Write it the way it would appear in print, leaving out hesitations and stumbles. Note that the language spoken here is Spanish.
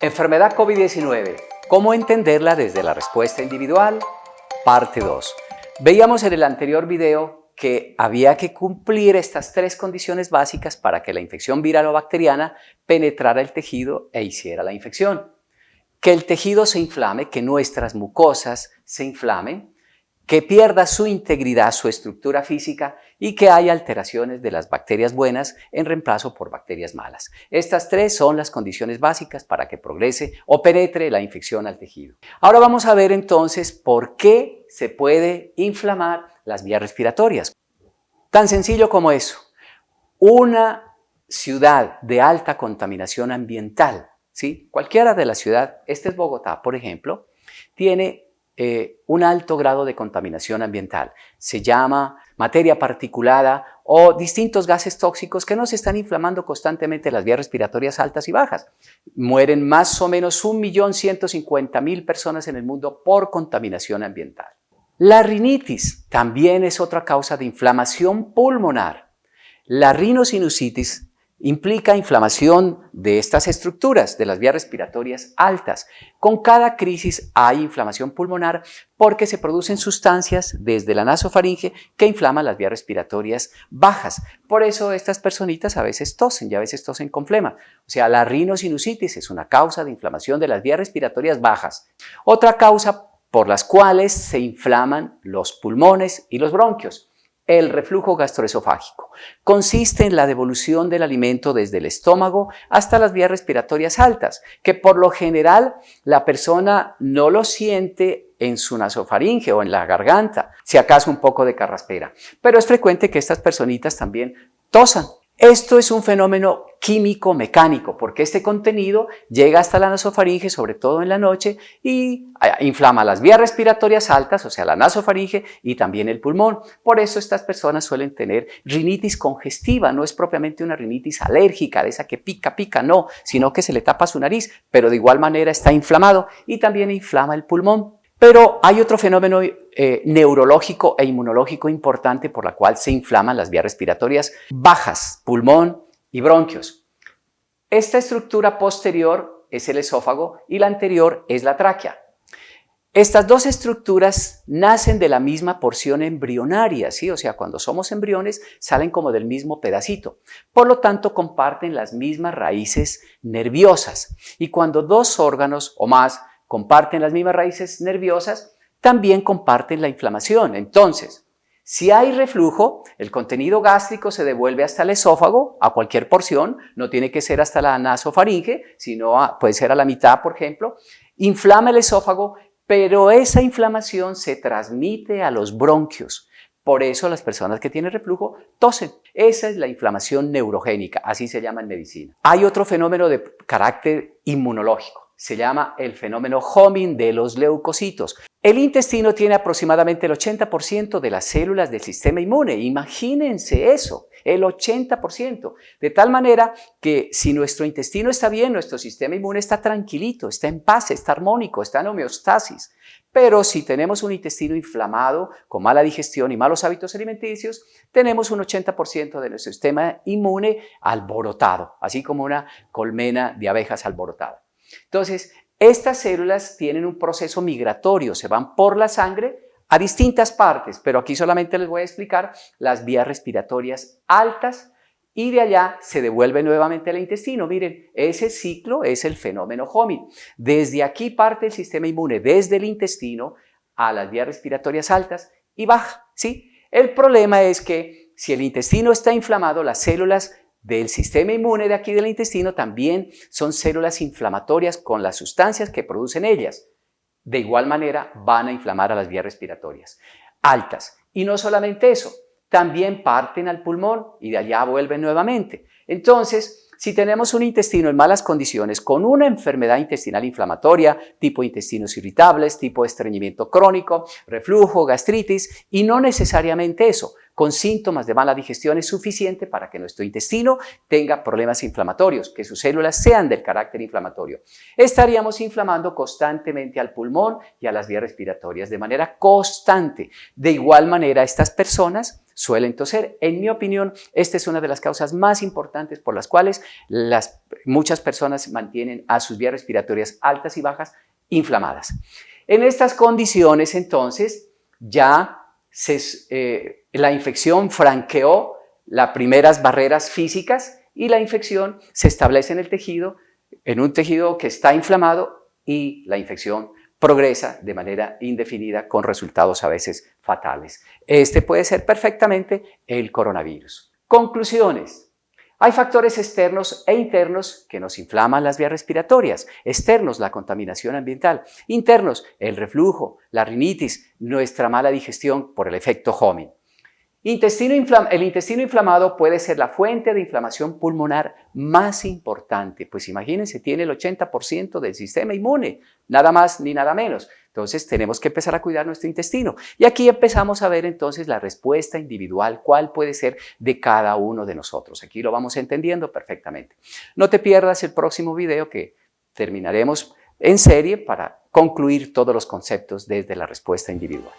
Enfermedad COVID-19. ¿Cómo entenderla desde la respuesta individual? Parte 2. Veíamos en el anterior video que había que cumplir estas tres condiciones básicas para que la infección viral o bacteriana penetrara el tejido e hiciera la infección. Que el tejido se inflame, que nuestras mucosas se inflamen, que pierda su integridad, su estructura física y que haya alteraciones de las bacterias buenas en reemplazo por bacterias malas. Estas tres son las condiciones básicas para que progrese o penetre la infección al tejido. Ahora vamos a ver entonces por qué se puede inflamar las vías respiratorias. Tan sencillo como eso. Una ciudad de alta contaminación ambiental, ¿sí? Cualquiera de la ciudad, este es Bogotá, por ejemplo, tiene un alto grado de contaminación ambiental. Se llama materia particulada o distintos gases tóxicos que nos están inflamando constantemente las vías respiratorias altas y bajas. Mueren más o menos 1.150.000 personas en el mundo por contaminación ambiental. La rinitis también es otra causa de inflamación pulmonar. La rinosinusitis implica inflamación de estas estructuras de las vías respiratorias altas. Con cada crisis hay inflamación pulmonar porque se producen sustancias desde la nasofaringe que inflaman las vías respiratorias bajas. Por eso estas personitas a veces tosen y a veces tosen con flema. O sea, la rinosinusitis es una causa de inflamación de las vías respiratorias bajas. Otra causa por las cuales se inflaman los pulmones y los bronquios. El reflujo gastroesofágico consiste en la devolución del alimento desde el estómago hasta las vías respiratorias altas, que por lo general la persona no lo siente en su nasofaringe o en la garganta, si acaso un poco de carraspera. Pero es frecuente que estas personitas también tosan. Esto es un fenómeno químico-mecánico porque este contenido llega hasta la nasofaringe, sobre todo en la noche, y inflama las vías respiratorias altas, o sea, la nasofaringe y también el pulmón. Por eso estas personas suelen tener rinitis congestiva, no es propiamente una rinitis alérgica, de esa que pica, no, sino que se le tapa su nariz, pero de igual manera está inflamado y también inflama el pulmón. Pero hay otro fenómeno neurológico e inmunológico importante por la cual se inflaman las vías respiratorias bajas, pulmón y bronquios. Esta estructura posterior es el esófago y la anterior es la tráquea. Estas dos estructuras nacen de la misma porción embrionaria, ¿sí? O sea, cuando somos embriones salen como del mismo pedacito. Por lo tanto, comparten las mismas raíces nerviosas. Y cuando dos órganos o más comparten las mismas raíces nerviosas, también comparten la inflamación. Entonces, si hay reflujo, el contenido gástrico se devuelve hasta el esófago, a cualquier porción, no tiene que ser hasta la nasofaringe, sino puede ser a la mitad, por ejemplo. Inflama el esófago, pero esa inflamación se transmite a los bronquios. Por eso las personas que tienen reflujo tosen. Esa es la inflamación neurogénica, así se llama en medicina. Hay otro fenómeno de carácter inmunológico. Se llama el fenómeno homing de los leucocitos. El intestino tiene aproximadamente el 80% de las células del sistema inmune. Imagínense eso, el 80%. De tal manera que si nuestro intestino está bien, nuestro sistema inmune está tranquilito, está en paz, está armónico, está en homeostasis. Pero si tenemos un intestino inflamado, con mala digestión y malos hábitos alimenticios, tenemos un 80% de nuestro sistema inmune alborotado, así como una colmena de abejas alborotada. Entonces, estas células tienen un proceso migratorio, se van por la sangre a distintas partes, pero aquí solamente les voy a explicar las vías respiratorias altas y de allá se devuelve nuevamente al intestino. Miren, ese ciclo es el fenómeno homing. Desde aquí parte el sistema inmune, desde el intestino a las vías respiratorias altas y baja, ¿sí? El problema es que si el intestino está inflamado, las células del sistema inmune de aquí del intestino también son células inflamatorias con las sustancias que producen ellas. De igual manera van a inflamar a las vías respiratorias altas. Y no solamente eso, también parten al pulmón y de allá vuelven nuevamente. Entonces, si tenemos un intestino en malas condiciones con una enfermedad intestinal inflamatoria, tipo intestinos irritables, tipo estreñimiento crónico, reflujo, gastritis, y no necesariamente eso, con síntomas de mala digestión es suficiente para que nuestro intestino tenga problemas inflamatorios, que sus células sean del carácter inflamatorio. Estaríamos inflamando constantemente al pulmón y a las vías respiratorias de manera constante. De igual manera, estas personas suelen toser. En mi opinión, esta es una de las causas más importantes por las cuales muchas personas mantienen a sus vías respiratorias altas y bajas inflamadas. En estas condiciones, entonces, ya la infección franqueó las primeras barreras físicas y la infección se establece en un tejido que está inflamado, y la infección progresa de manera indefinida con resultados a veces fatales. Este puede ser perfectamente el coronavirus. Conclusiones. Hay factores externos e internos que nos inflaman las vías respiratorias. Externos, la contaminación ambiental. Internos, el reflujo, la rinitis, nuestra mala digestión por el efecto Homin. El intestino inflamado puede ser la fuente de inflamación pulmonar más importante, pues imagínense, tiene el 80% del sistema inmune, nada más ni nada menos. Entonces tenemos que empezar a cuidar nuestro intestino. Y aquí empezamos a ver entonces la respuesta individual, cuál puede ser de cada uno de nosotros. Aquí lo vamos entendiendo perfectamente. No te pierdas el próximo video, que terminaremos en serie para concluir todos los conceptos desde la respuesta individual.